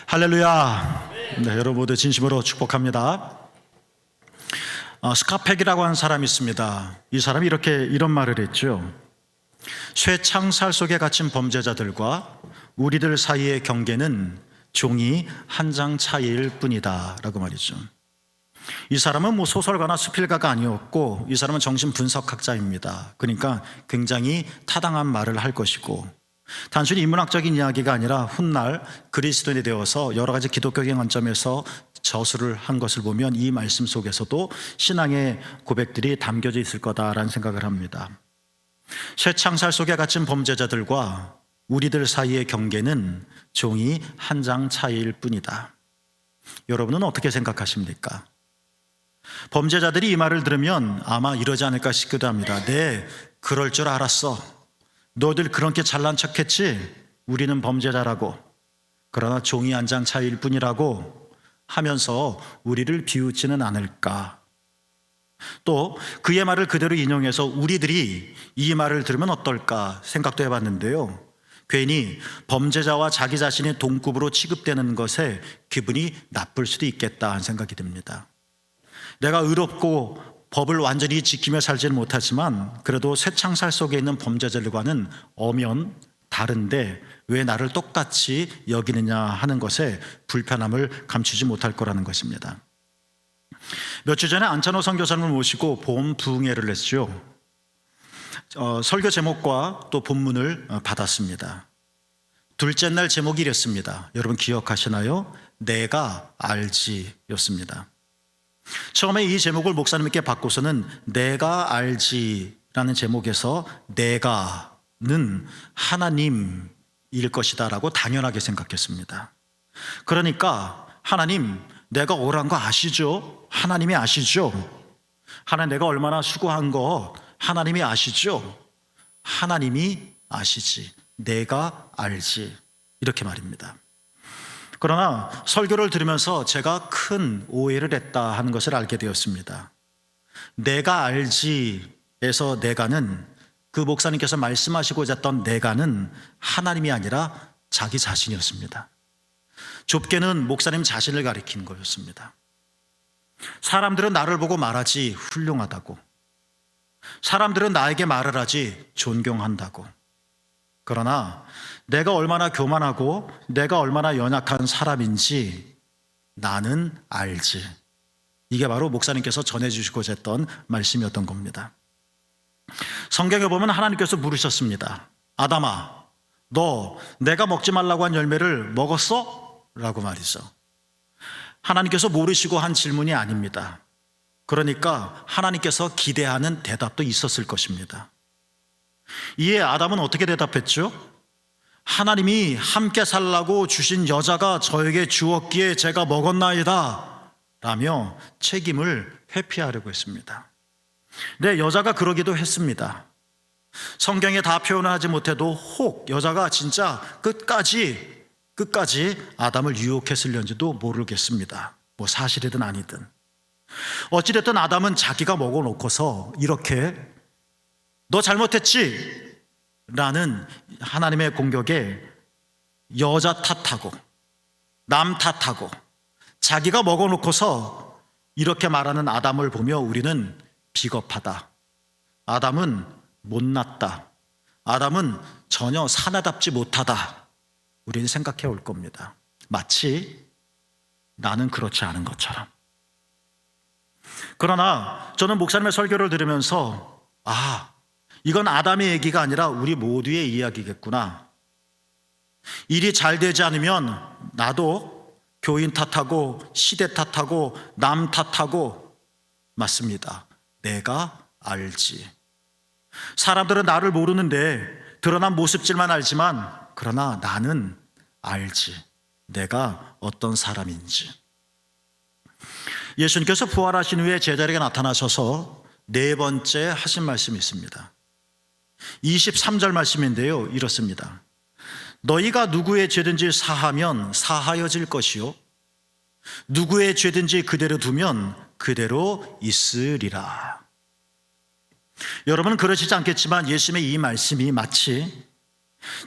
할렐루야. 네, 여러분 모두 진심으로 축복합니다. 스카펙이라고 하는 사람이 있습니다. 이 사람이 이런 말을 했죠. 쇠창살 속에 갇힌 범죄자들과 우리들 사이의 경계는 종이 한 장 차이일 뿐이다 라고 말이죠. 이 사람은 소설가나 수필가가 아니었고, 이 사람은 정신분석학자입니다. 그러니까 굉장히 타당한 말을 할 것이고, 단순히 인문학적인 이야기가 아니라 훗날 그리스도인이 되어서 여러 가지 기독교적인 관점에서 저술을 한 것을 보면 이 말씀 속에서도 신앙의 고백들이 담겨져 있을 거다라는 생각을 합니다. 쇠창살 속에 갇힌 범죄자들과 우리들 사이의 경계는 종이 한 장 차이일 뿐이다. 여러분은 어떻게 생각하십니까? 범죄자들이 이 말을 들으면 아마 이러지 않을까 싶기도 합니다. 네, 그럴 줄 알았어. 너희들 그렇게 잘난 척했지? 우리는 범죄자라고. 그러나 종이 한 장 차이일 뿐이라고 하면서 우리를 비웃지는 않을까. 또 그의 말을 그대로 인용해서 우리들이 이 말을 들으면 어떨까 생각도 해봤는데요. 괜히 범죄자와 자기 자신이 동급으로 취급되는 것에 기분이 나쁠 수도 있겠다 하는 생각이 듭니다. 내가 의롭고 법을 완전히 지키며 살지는 못하지만 그래도 쇠창살 속에 있는 범죄자들과는 엄연 다른데 왜 나를 똑같이 여기느냐 하는 것에 불편함을 감추지 못할 거라는 것입니다. 몇 주 전에 안찬호 선교사님을 모시고 봄 부흥회를 했죠. 설교 제목과 또 본문을 받았습니다. 둘째 날 제목이 이랬습니다. 여러분 기억하시나요? 내가 알지 였습니다. 처음에 이 제목을 목사님께 바꿔서는 내가 알지라는 제목에서 내가는 하나님일 것이다 라고 당연하게 생각했습니다. 그러니까 하나님, 내가 오란 거 아시죠? 하나님이 아시죠? 하나님, 내가 얼마나 수고한 거 하나님이 아시죠? 하나님이 아시지. 내가 알지. 이렇게 말입니다. 그러나 설교를 들으면서 제가 큰 오해를 했다 하는 것을 알게 되었습니다. 내가 알지에서 내가는 그 목사님께서 말씀하시고자 했던 내가는 하나님이 아니라 자기 자신이었습니다. 좁게는 목사님 자신을 가리킨 거였습니다. 사람들은 나를 보고 말하지 훌륭하다고, 사람들은 나에게 말을 하지 존경한다고. 그러나 내가 얼마나 교만하고 내가 얼마나 연약한 사람인지 나는 알지. 이게 바로 목사님께서 전해주시고자 했던 말씀이었던 겁니다. 성경에 보면 하나님께서 물으셨습니다. 아담아, 너 내가 먹지 말라고 한 열매를 먹었어? 라고 말이죠. 하나님께서 모르시고 한 질문이 아닙니다. 그러니까 하나님께서 기대하는 대답도 있었을 것입니다. 이에 아담은 어떻게 대답했죠? 하나님이 함께 살라고 주신 여자가 저에게 주었기에 제가 먹었나이다 라며 책임을 회피하려고 했습니다. 네, 여자가 그러기도 했습니다. 성경에 다 표현하지 못해도 혹 여자가 진짜 끝까지 아담을 유혹했을는지도 모르겠습니다. 뭐 사실이든 아니든. 어찌됐든 아담은 자기가 먹어놓고서 이렇게 너 잘못했지? 라는 하나님의 공격에 여자 탓하고 남 탓하고 자기가 먹어놓고서 이렇게 말하는 아담을 보며 우리는 비겁하다, 아담은 못났다, 아담은 전혀 사나답지 못하다, 우리는 생각해 올 겁니다. 마치 나는 그렇지 않은 것처럼. 그러나 저는 목사님의 설교를 들으면서 이건 아담의 얘기가 아니라 우리 모두의 이야기겠구나. 일이 잘 되지 않으면 나도 교인 탓하고 시대 탓하고 남 탓하고, 맞습니다. 내가 알지. 사람들은 나를 모르는데 드러난 모습질만 알지만 그러나 나는 알지. 내가 어떤 사람인지. 예수님께서 부활하신 후에 제자에게 나타나셔서 네 번째 하신 말씀이 있습니다. 23절 말씀인데요, 이렇습니다. 너희가 누구의 죄든지 사하면 사하여질 것이요 누구의 죄든지 그대로 두면 그대로 있으리라. 여러분은 그러시지 않겠지만 예수님의 이 말씀이 마치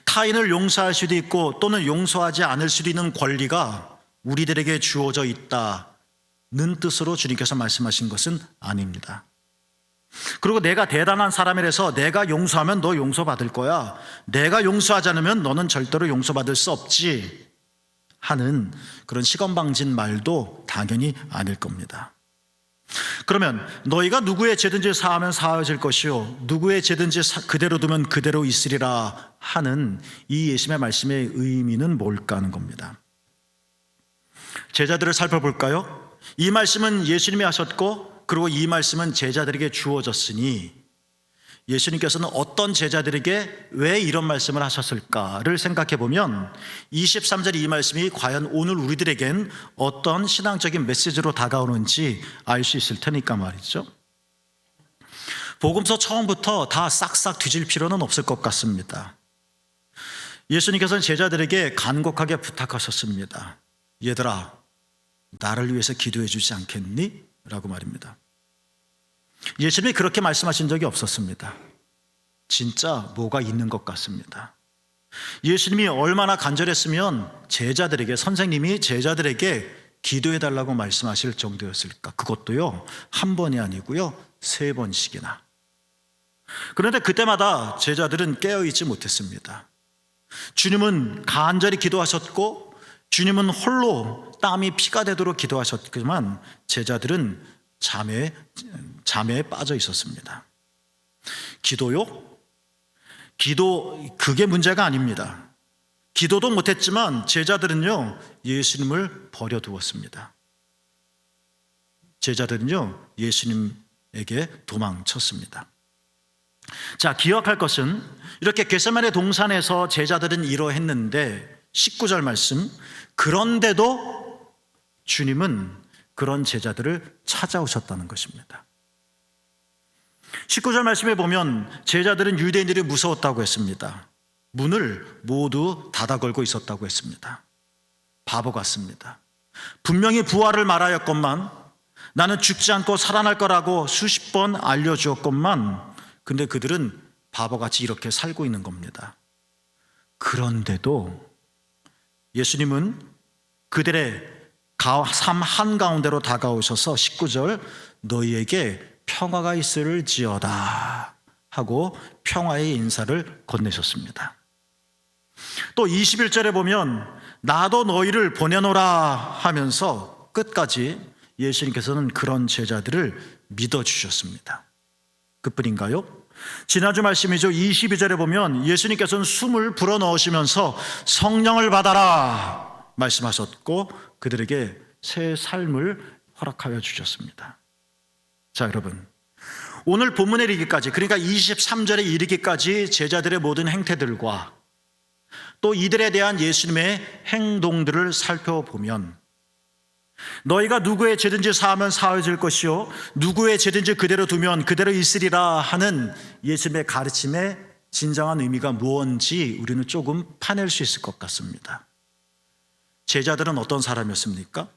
타인을 용서할 수도 있고 또는 용서하지 않을 수도 있는 권리가 우리들에게 주어져 있다는 뜻으로 주님께서 말씀하신 것은 아닙니다. 그리고 내가 대단한 사람이라서 내가 용서하면 너 용서받을 거야, 내가 용서하지 않으면 너는 절대로 용서받을 수 없지 하는 그런 시건방진 말도 당연히 아닐 겁니다. 그러면 너희가 누구의 죄든지 사하면 사하여질 것이요 누구의 죄든지 그대로 두면 그대로 있으리라 하는 이 예수님의 말씀의 의미는 뭘까 하는 겁니다. 제자들을 살펴볼까요? 이 말씀은 예수님이 하셨고 그리고 이 말씀은 제자들에게 주어졌으니 예수님께서는 어떤 제자들에게 왜 이런 말씀을 하셨을까를 생각해 보면 23절 이 말씀이 과연 오늘 우리들에겐 어떤 신앙적인 메시지로 다가오는지 알 수 있을 테니까 말이죠. 복음서 처음부터 다 싹싹 뒤질 필요는 없을 것 같습니다. 예수님께서는 제자들에게 간곡하게 부탁하셨습니다. 얘들아, 나를 위해서 기도해 주지 않겠니? 라고 말입니다. 예수님이 그렇게 말씀하신 적이 없었습니다. 진짜 뭐가 있는 것 같습니다. 예수님이 얼마나 간절했으면 제자들에게, 선생님이 제자들에게 기도해 달라고 말씀하실 정도였을까? 그것도요, 한 번이 아니고요, 3번씩이나. 그런데 그때마다 제자들은 깨어있지 못했습니다. 주님은 간절히 기도하셨고 주님은 홀로 땀이 피가 되도록 기도하셨지만 제자들은 잠에 빠져 있었습니다. 기도요? 기도 그게 문제가 아닙니다. 기도도 못했지만 제자들은요 예수님을 버려두었습니다. 제자들은요 예수님에게 도망쳤습니다. 자, 기억할 것은 이렇게 겟세마네 동산에서 제자들은 이러했는데 19절 말씀, 그런데도 주님은 그런 제자들을 찾아오셨다는 것입니다. 19절 말씀에 보면 제자들은 유대인들이 무서웠다고 했습니다. 문을 모두 닫아 걸고 있었다고 했습니다. 바보 같습니다. 분명히 부활을 말하였건만, 나는 죽지 않고 살아날 거라고 수십 번 알려주었건만, 근데 그들은 바보같이 이렇게 살고 있는 겁니다. 그런데도 예수님은 그들의 삶 한가운데로 다가오셔서 19절 너희에게 평화가 있을지어다 하고 평화의 인사를 건네셨습니다. 또 21절에 보면 나도 너희를 보내노라 하면서 끝까지 예수님께서는 그런 제자들을 믿어주셨습니다. 그뿐인가요? 지난주 말씀이죠. 22절에 보면 예수님께서는 숨을 불어넣으시면서 성령을 받아라 말씀하셨고 그들에게 새 삶을 허락하여 주셨습니다. 자, 여러분, 오늘 본문에 이르기까지, 그러니까 23절에 이르기까지 제자들의 모든 행태들과 또 이들에 대한 예수님의 행동들을 살펴보면 너희가 누구의 죄든지 사하면 사해질 것이요 누구의 죄든지 그대로 두면 그대로 있으리라 하는 예수님의 가르침의 진정한 의미가 무엇인지 우리는 조금 파낼 수 있을 것 같습니다. 제자들은 어떤 사람이었습니까?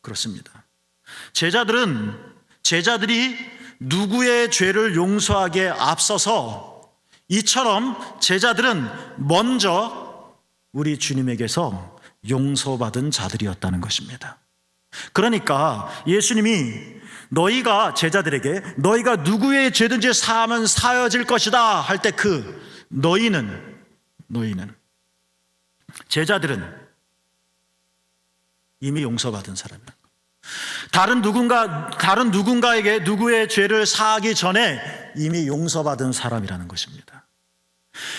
그렇습니다. 제자들이 누구의 죄를 용서하기에 앞서서 이처럼 제자들은 먼저 우리 주님에게서 용서받은 자들이었다는 것입니다. 그러니까 예수님이 너희가 제자들에게 너희가 누구의 죄든지 사하면 사여질 것이다 할 때 그 너희는 제자들은 이미 용서받은 사람이다. 다른 누군가에게 누구의 죄를 사하기 전에 이미 용서받은 사람이라는 것입니다.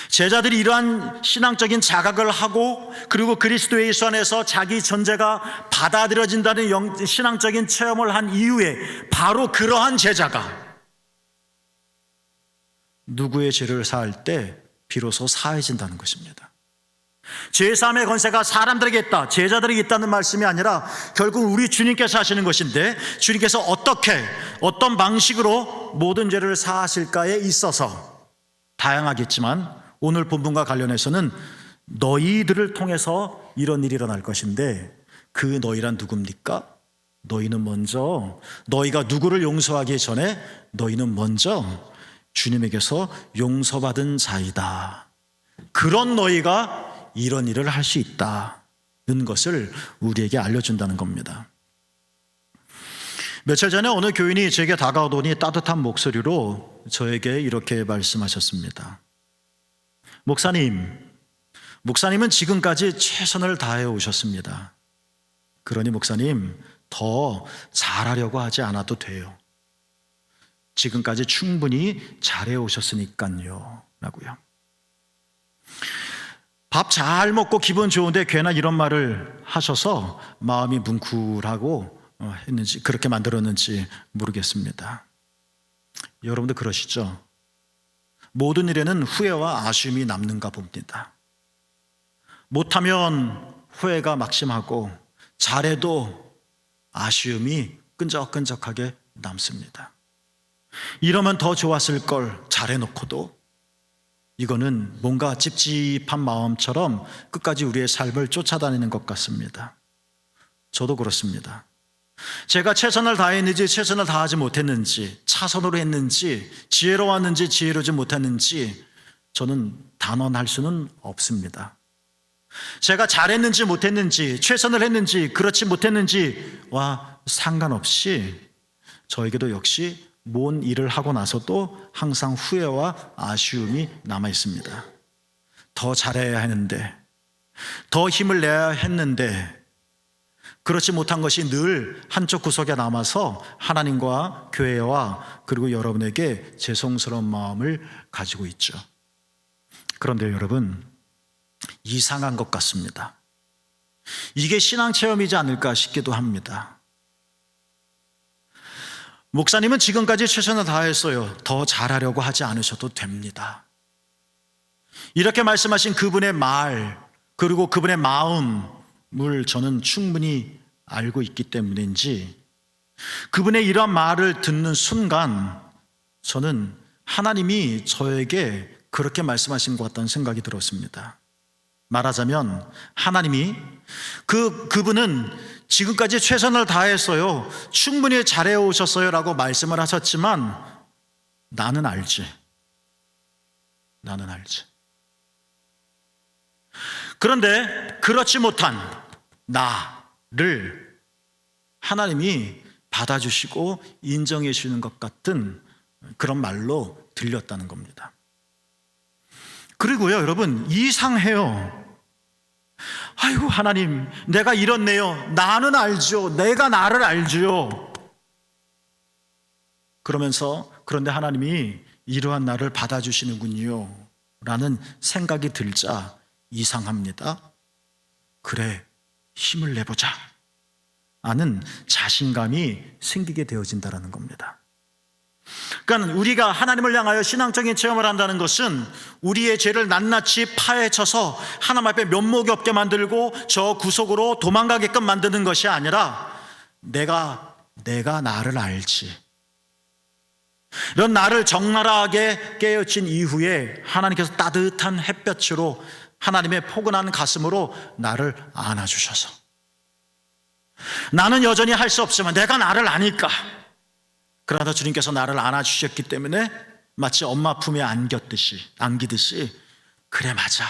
제자들이 이러한 신앙적인 자각을 하고 그리고 그리스도 예수 안에서 자기 존재가 받아들여진다는 신앙적인 체험을 한 이후에 바로 그러한 제자가 누구의 죄를 사할 때 비로소 사해진다는 것입니다. 죄사함의 권세가 사람들에게 있다, 제자들에게 있다는 말씀이 아니라 결국 우리 주님께서 하시는 것인데 주님께서 어떤 방식으로 모든 죄를 사하실까에 있어서 다양하겠지만 오늘 본문과 관련해서는 너희들을 통해서 이런 일이 일어날 것인데 그 너희란 누굽니까? 너희는 먼저 너희가 누구를 용서하기 전에 너희는 먼저 주님에게서 용서받은 자이다. 그런 너희가 이런 일을 할 수 있다는 것을 우리에게 알려준다는 겁니다. 며칠 전에 어느 교인이 제게 다가오더니 따뜻한 목소리로 저에게 이렇게 말씀하셨습니다. 목사님은 지금까지 최선을 다해 오셨습니다. 그러니 목사님, 더 잘하려고 하지 않아도 돼요. 지금까지 충분히 잘해 오셨으니까요. 라고요. 밥 잘 먹고 기분 좋은데 괜한 이런 말을 하셔서 마음이 뭉클하고 했는지, 그렇게 만들었는지 모르겠습니다. 여러분도 그러시죠? 모든 일에는 후회와 아쉬움이 남는가 봅니다. 못하면 후회가 막심하고 잘해도 아쉬움이 끈적끈적하게 남습니다. 이러면 더 좋았을 걸 잘해놓고도 이거는 뭔가 찝찝한 마음처럼 끝까지 우리의 삶을 쫓아다니는 것 같습니다. 저도 그렇습니다. 제가 최선을 다했는지 최선을 다하지 못했는지, 차선으로 했는지, 지혜로웠는지 지혜로지 못했는지 저는 단언할 수는 없습니다. 제가 잘했는지 못했는지, 최선을 했는지 그렇지 못했는지와 상관없이 저에게도 역시 뭔 일을 하고 나서도 항상 후회와 아쉬움이 남아 있습니다. 더 잘해야 했는데, 더 힘을 내야 했는데 그렇지 못한 것이 늘 한쪽 구석에 남아서 하나님과 교회와 그리고 여러분에게 죄송스러운 마음을 가지고 있죠. 그런데 여러분, 이상한 것 같습니다. 이게 신앙체험이지 않을까 싶기도 합니다. 목사님은 지금까지 최선을 다했어요. 더 잘하려고 하지 않으셔도 됩니다. 이렇게 말씀하신 그분의 말, 그리고 그분의 마음을 저는 충분히 알고 있기 때문인지 그분의 이러한 말을 듣는 순간 저는 하나님이 저에게 그렇게 말씀하신 것 같다는 생각이 들었습니다. 말하자면 하나님이 그분은 지금까지 최선을 다했어요, 충분히 잘해오셨어요 라고 말씀을 하셨지만 나는 알지. 그런데 그렇지 못한 나를 하나님이 받아주시고 인정해 주시는 것 같은 그런 말로 들렸다는 겁니다. 그리고요, 여러분, 이상해요. 아이고 하나님, 내가 이렇네요. 나는 알죠. 내가 나를 알죠. 그런데 하나님이 이러한 나를 받아주시는군요 라는 생각이 들자 이상합니다. 그래, 힘을 내보자 하는 자신감이 생기게 되어진다는 겁니다. 그러니까 우리가 하나님을 향하여 신앙적인 체험을 한다는 것은 우리의 죄를 낱낱이 파헤쳐서 하나님 앞에 면목이 없게 만들고 저 구석으로 도망가게끔 만드는 것이 아니라 내가 나를 알지. 이런 나를 적나라하게 깨우친 이후에 하나님께서 따뜻한 햇볕으로 하나님의 포근한 가슴으로 나를 안아주셔서 나는 여전히 할 수 없지만 내가 나를 아니까, 그러나 주님께서 나를 안아주셨기 때문에 마치 엄마 품에 안기듯이 그래 맞아,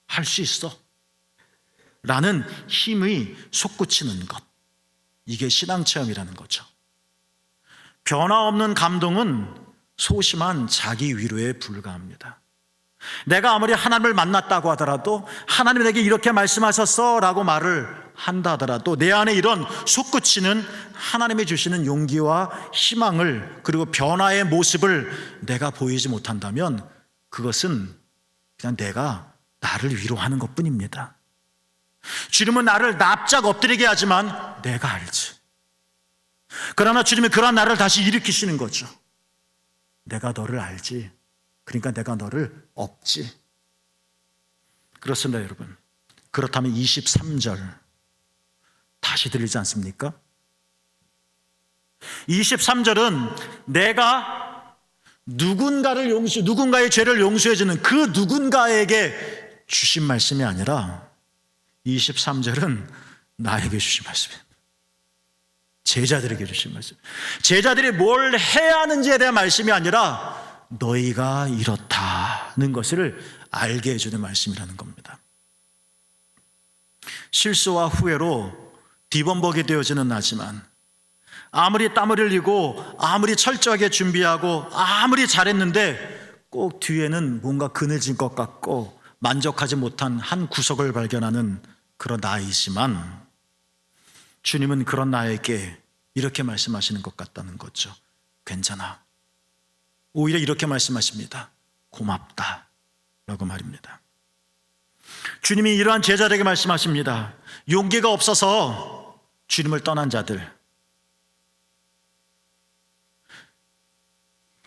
할 수 있어 라는 힘이 솟구치는 것, 이게 신앙체험이라는 거죠. 변화없는 감동은 소심한 자기 위로에 불과합니다. 내가 아무리 하나님을 만났다고 하더라도, 하나님이 내게 이렇게 말씀하셨어 라고 말을 한다 하더라도 내 안에 이런 솟구치는 하나님이 주시는 용기와 희망을, 그리고 변화의 모습을 내가 보이지 못한다면 그것은 그냥 내가 나를 위로하는 것뿐입니다. 주님은 나를 납작 엎드리게 하지만 내가 알지. 그러나 주님이 그런 나를 다시 일으키시는 거죠. 내가 너를 알지. 그러니까 내가 너를 업지. 그렇습니다, 여러분. 그렇다면 23절 다시 들리지 않습니까? 23절은 내가 누군가의 죄를 용서해주는 그 누군가에게 주신 말씀이 아니라 23절은 나에게 주신 말씀입니다. 제자들에게 주신 말씀. 제자들이 뭘 해야 하는지에 대한 말씀이 아니라 너희가 이렇다는 것을 알게 해주는 말씀이라는 겁니다. 실수와 후회로 뒤범벅이 되어지는 나지만 아무리 땀을 흘리고 아무리 철저하게 준비하고 아무리 잘했는데 꼭 뒤에는 뭔가 그늘진 것 같고 만족하지 못한 한 구석을 발견하는 그런 나이지만 주님은 그런 나에게 이렇게 말씀하시는 것 같다는 거죠. 괜찮아. 오히려 이렇게 말씀하십니다. 고맙다 라고 말입니다. 주님이 이러한 제자들에게 말씀하십니다. 용기가 없어서 주님을 떠난 자들,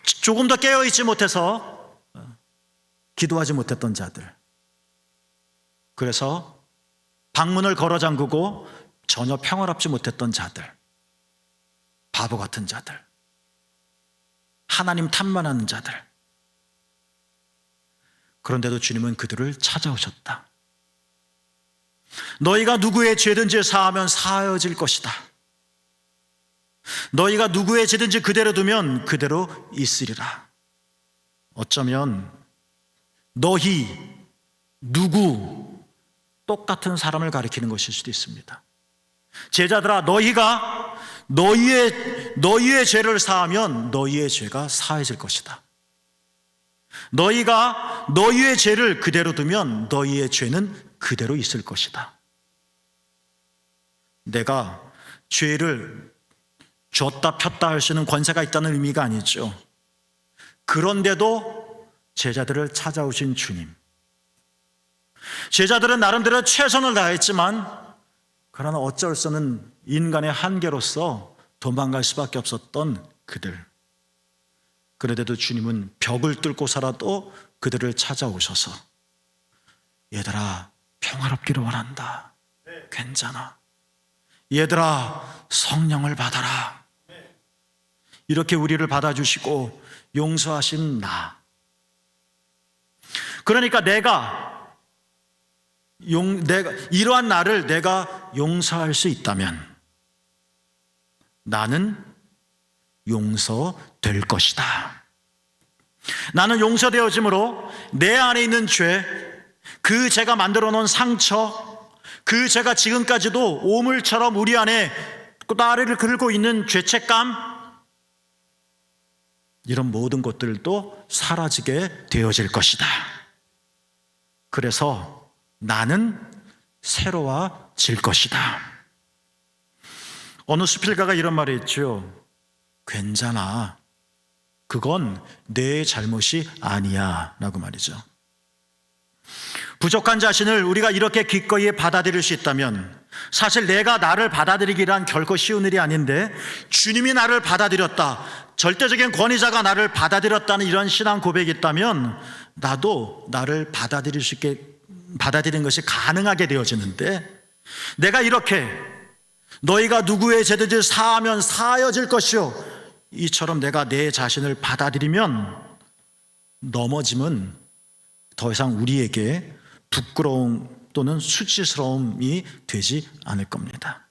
조금 더 깨어있지 못해서 기도하지 못했던 자들, 그래서 방문을 걸어 잠그고 전혀 평화롭지 못했던 자들, 바보 같은 자들, 하나님 탓만하는 자들, 그런데도 주님은 그들을 찾아오셨다. 너희가 누구의 죄든지 사하면 사하여질 것이다. 너희가 누구의 죄든지 그대로 두면 그대로 있으리라. 어쩌면 너희, 누구 똑같은 사람을 가리키는 것일 수도 있습니다. 제자들아, 너희가 너희의 죄를 사하면 너희의 죄가 사해질 것이다. 너희가 너희의 죄를 그대로 두면 너희의 죄는 그대로 있을 것이다. 내가 죄를 줬다 폈다 할 수 있는 권세가 있다는 의미가 아니죠. 그런데도 제자들을 찾아오신 주님, 제자들은 나름대로 최선을 다했지만 그러나 어쩔 수 없는 인간의 한계로서 도망갈 수밖에 없었던 그들, 그런데도 주님은 벽을 뚫고서라도 그들을 찾아오셔서 얘들아, 평화롭기를 원한다. 괜찮아. 얘들아, 성령을 받아라. 이렇게 우리를 받아주시고 용서하신 나. 그러니까 내가 이러한 나를 내가 용서할 수 있다면 나는 용서될 것이다. 나는 용서되어짐으로 내 안에 있는 죄, 그 죄가 만들어 놓은 상처, 그 죄가 지금까지도 오물처럼 우리 안에 나를 긁고 있는 죄책감, 이런 모든 것들도 사라지게 되어질 것이다. 그래서 나는 새로워질 것이다. 어느 수필가가 이런 말을 했죠. 괜찮아. 그건 내 잘못이 아니야 라고 말이죠. 부족한 자신을 우리가 이렇게 기꺼이 받아들일 수 있다면, 사실 내가 나를 받아들이기란 결코 쉬운 일이 아닌데 주님이 나를 받아들였다, 절대적인 권위자가 나를 받아들였다는 이런 신앙 고백이 있다면 나도 나를 받아들이는 것이 가능하게 되어지는데, 내가 이렇게 너희가 누구의 죄든지 사하면 사하여질 것이요, 이처럼 내가 내 자신을 받아들이면 넘어짐은 더 이상 우리에게 부끄러움 또는 수치스러움이 되지 않을 겁니다.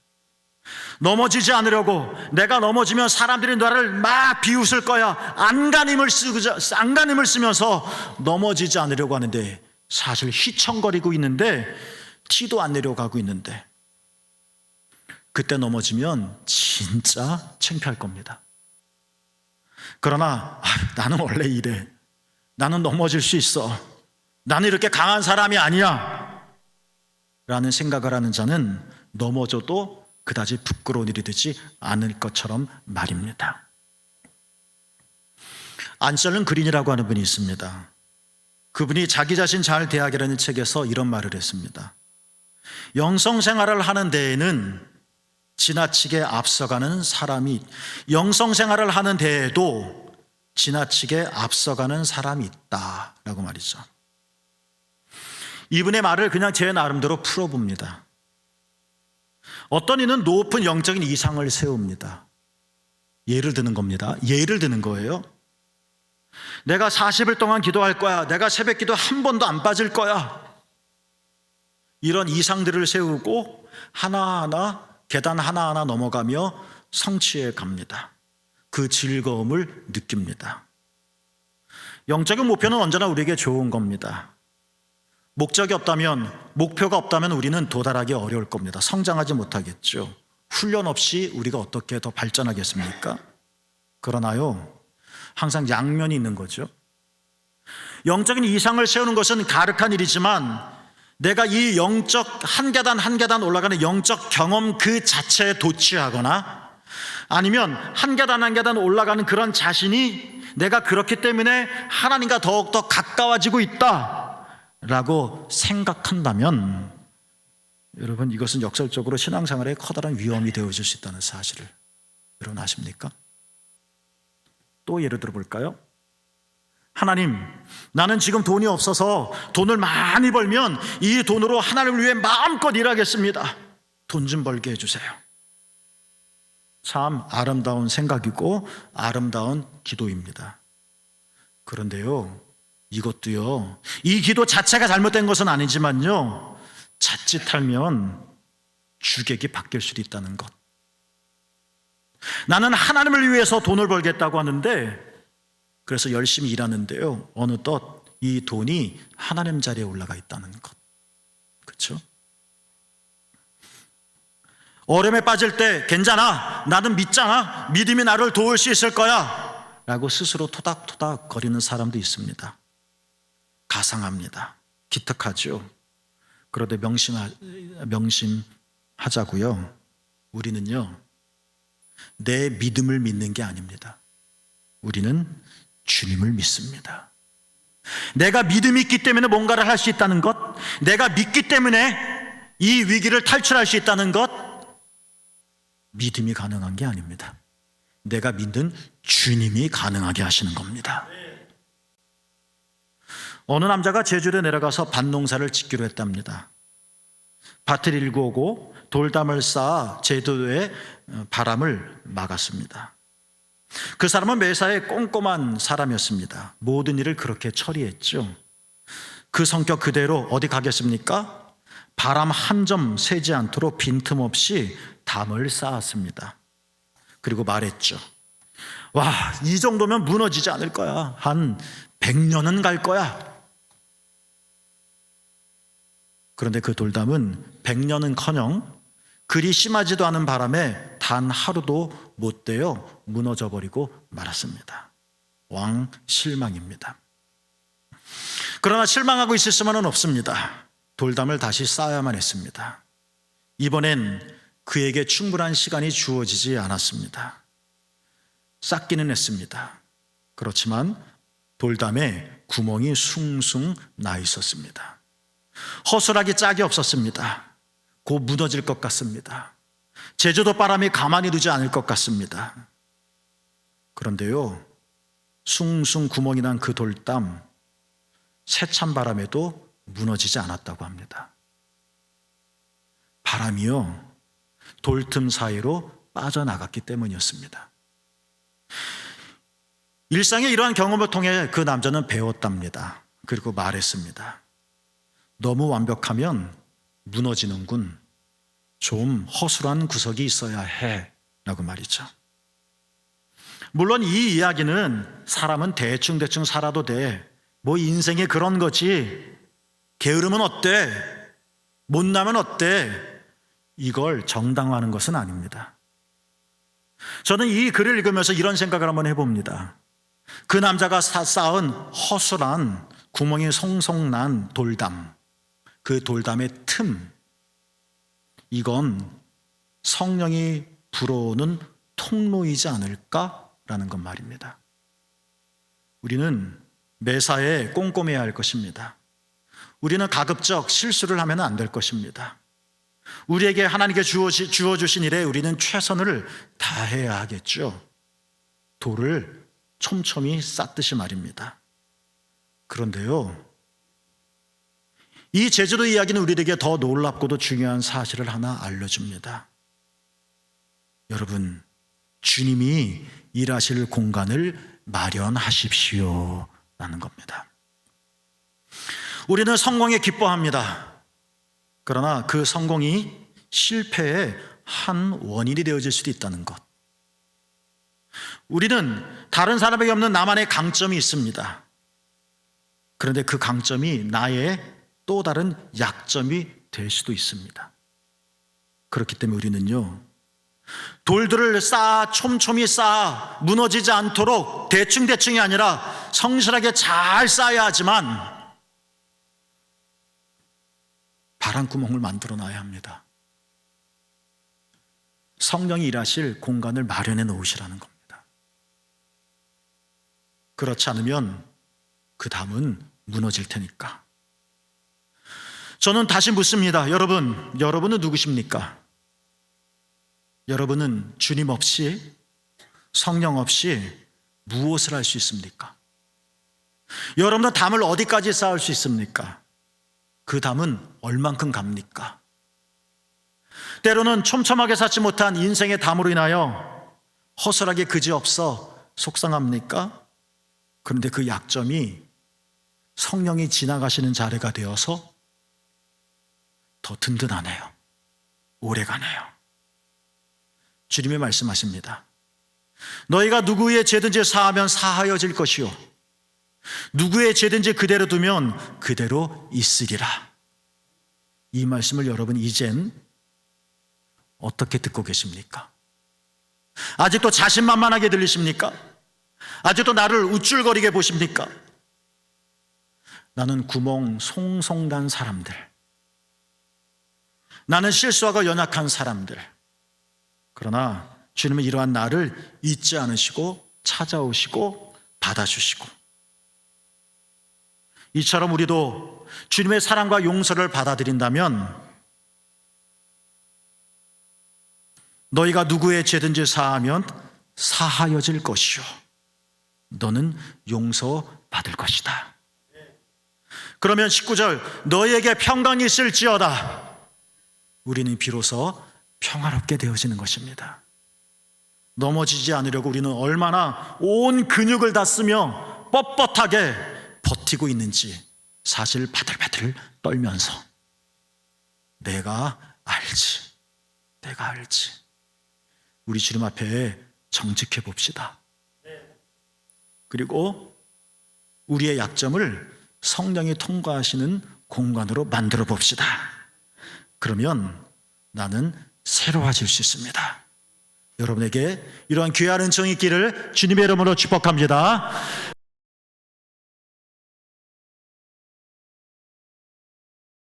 넘어지지 않으려고 내가 넘어지면 사람들이 나를 막 비웃을 거야, 안간힘을 쓰면서 넘어지지 않으려고 하는데 사실 휘청거리고 있는데 티도 안 내려고 하고 있는데, 그때 넘어지면 진짜 창피할 겁니다. 그러나 나는 원래 이래, 나는 넘어질 수 있어, 나는 이렇게 강한 사람이 아니야 라는 생각을 하는 자는 넘어져도 그다지 부끄러운 일이 되지 않을 것처럼 말입니다. 안셀른 그린이라고 하는 분이 있습니다. 그분이 자기 자신 잘 대하기라는 책에서 이런 말을 했습니다. 영성생활을 하는 데에는 지나치게 앞서가는 사람이, 영성생활을 하는 데에도 지나치게 앞서가는 사람이 있다라고 말이죠. 이분의 말을 그냥 제 나름대로 풀어봅니다. 어떤 이는 높은 영적인 이상을 세웁니다. 예를 드는 겁니다. 예를 드는 거예요. 내가 40일 동안 기도할 거야, 내가 새벽 기도 한 번도 안 빠질 거야, 이런 이상들을 세우고 하나하나 계단 하나하나 넘어가며 성취해 갑니다. 그 즐거움을 느낍니다. 영적인 목표는 언제나 우리에게 좋은 겁니다. 목적이 없다면, 목표가 없다면 우리는 도달하기 어려울 겁니다. 성장하지 못하겠죠. 훈련 없이 우리가 어떻게 더 발전하겠습니까? 그러나요, 항상 양면이 있는 거죠. 영적인 이상을 세우는 것은 가륵한 일이지만 내가 이 영적 한 계단 한 계단 올라가는 영적 경험 그 자체에 도취하거나 아니면 한 계단 한 계단 올라가는 그런 자신이 내가 그렇기 때문에 하나님과 더욱더 가까워지고 있다라고 생각한다면 여러분, 이것은 역설적으로 신앙생활에 커다란 위험이 되어질 수 있다는 사실을 여러분 아십니까? 또 예를 들어 볼까요? 하나님, 나는 지금 돈이 없어서 돈을 많이 벌면 이 돈으로 하나님을 위해 마음껏 일하겠습니다. 돈 좀 벌게 해주세요. 참 아름다운 생각이고 아름다운 기도입니다. 그런데요, 이것도요, 이 기도 자체가 잘못된 것은 아니지만요, 자칫하면 주객이 바뀔 수도 있다는 것. 나는 하나님을 위해서 돈을 벌겠다고 하는데 그래서 열심히 일하는데요, 어느덧 이 돈이 하나님 자리에 올라가 있다는 것. 그렇죠? 어려움에 빠질 때 괜찮아, 나는 믿잖아, 믿음이 나를 도울 수 있을 거야 라고 스스로 토닥토닥 거리는 사람도 있습니다. 가상합니다. 기특하죠. 그런데 명심하자고요. 우리는요, 내 믿음을 믿는 게 아닙니다. 우리는 주님을 믿습니다. 내가 믿음이 있기 때문에 뭔가를 할 수 있다는 것, 내가 믿기 때문에 이 위기를 탈출할 수 있다는 것, 믿음이 가능한 게 아닙니다. 내가 믿는 주님이 가능하게 하시는 겁니다. 어느 남자가 제주도에 내려가서 밭농사를 짓기로 했답니다. 밭을 일구고 돌담을 쌓아 제주도의 바람을 막았습니다. 그 사람은 매사에 꼼꼼한 사람이었습니다. 모든 일을 그렇게 처리했죠. 그 성격 그대로 어디 가겠습니까? 바람 한 점 새지 않도록 빈틈없이 담을 쌓았습니다. 그리고 말했죠. 와, 이 정도면 무너지지 않을 거야. 한 100년은 갈 거야. 그런데 그 돌담은 100년은커녕 그리 심하지도 않은 바람에 단 하루도 못 되어 무너져 버리고 말았습니다. 왕 실망입니다. 그러나 실망하고 있을 수만은 없습니다. 돌담을 다시 쌓아야만 했습니다. 이번엔 그에게 충분한 시간이 주어지지 않았습니다. 쌓기는 했습니다. 그렇지만 돌담에 구멍이 숭숭 나 있었습니다. 허술하기 짝이 없었습니다. 곧 무너질 것 같습니다. 제주도 바람이 가만히 두지 않을 것 같습니다. 그런데요, 숭숭 구멍이 난 그 돌담, 세찬 바람에도 무너지지 않았다고 합니다. 바람이요, 돌틈 사이로 빠져나갔기 때문이었습니다. 일상의 이러한 경험을 통해 그 남자는 배웠답니다. 그리고 말했습니다. 너무 완벽하면 무너지는군. 좀 허술한 구석이 있어야 해 라고 말이죠. 물론 이 이야기는 사람은 대충 살아도 돼, 뭐 인생이 그런 거지, 게으르면 어때, 못나면 어때, 이걸 정당화하는 것은 아닙니다. 저는 이 글을 읽으면서 이런 생각을 한번 해봅니다. 그 남자가 쌓은 허술한 구멍이 송송 난 돌담, 그 돌담의 틈, 이건 성령이 불어오는 통로이지 않을까라는 건 말입니다. 우리는 매사에 꼼꼼해야 할 것입니다. 우리는 가급적 실수를 하면 안 될 것입니다. 우리에게 하나님께 주어주신 일에 우리는 최선을 다해야 하겠죠. 돌을 촘촘히 쌓듯이 말입니다. 그런데요, 이 제주도 이야기는 우리에게 더 놀랍고도 중요한 사실을 하나 알려줍니다. 여러분, 주님이 일하실 공간을 마련하십시오 라는 겁니다. 우리는 성공에 기뻐합니다. 그러나 그 성공이 실패의 한 원인이 되어질 수도 있다는 것. 우리는 다른 사람에게 없는 나만의 강점이 있습니다. 그런데 그 강점이 나의 또 다른 약점이 될 수도 있습니다. 그렇기 때문에 우리는요, 돌들을 쌓아 촘촘히 쌓아 무너지지 않도록 대충대충이 아니라 성실하게 잘 쌓아야 하지만 바람구멍을 만들어 놔야 합니다. 성령이 일하실 공간을 마련해 놓으시라는 겁니다. 그렇지 않으면 그 다음은 무너질 테니까. 저는 다시 묻습니다. 여러분은 누구십니까? 여러분은 주님 없이, 성령 없이 무엇을 할 수 있습니까? 여러분은 담을 어디까지 쌓을 수 있습니까? 그 담은 얼만큼 갑니까? 때로는 촘촘하게 쌓지 못한 인생의 담으로 인하여 허술하게 그지없어 속상합니까? 그런데 그 약점이 성령이 지나가시는 자리가 되어서 더 든든하네요. 오래가네요. 주님이 말씀하십니다. 너희가 누구의 죄든지 사하면 사하여질 것이요 누구의 죄든지 그대로 두면 그대로 있으리라. 이 말씀을 여러분 이젠 어떻게 듣고 계십니까? 아직도 자신만만하게 들리십니까? 아직도 나를 우쭐거리게 보십니까? 나는 구멍 송송 난 사람들, 나는 실수하고 연약한 사람들. 그러나 주님은 이러한 나를 잊지 않으시고 찾아오시고 받아주시고, 이처럼 우리도 주님의 사랑과 용서를 받아들인다면 너희가 누구의 죄든지 사하면 사하여질 것이요 너는 용서받을 것이다. 그러면 19절, 너희에게 평강이 있을지어다. 우리는 비로소 평화롭게 되어지는 것입니다. 넘어지지 않으려고 우리는 얼마나 온 근육을 다 쓰며 뻣뻣하게 버티고 있는지 사실 바들바들 떨면서 내가 알지. 우리 주님 앞에 정직해 봅시다. 그리고 우리의 약점을 성령이 통과하시는 공간으로 만들어 봅시다. 그러면 나는 새로워질 수 있습니다. 여러분에게 이러한 귀한 은총이 있기를 주님의 이름으로 축복합니다.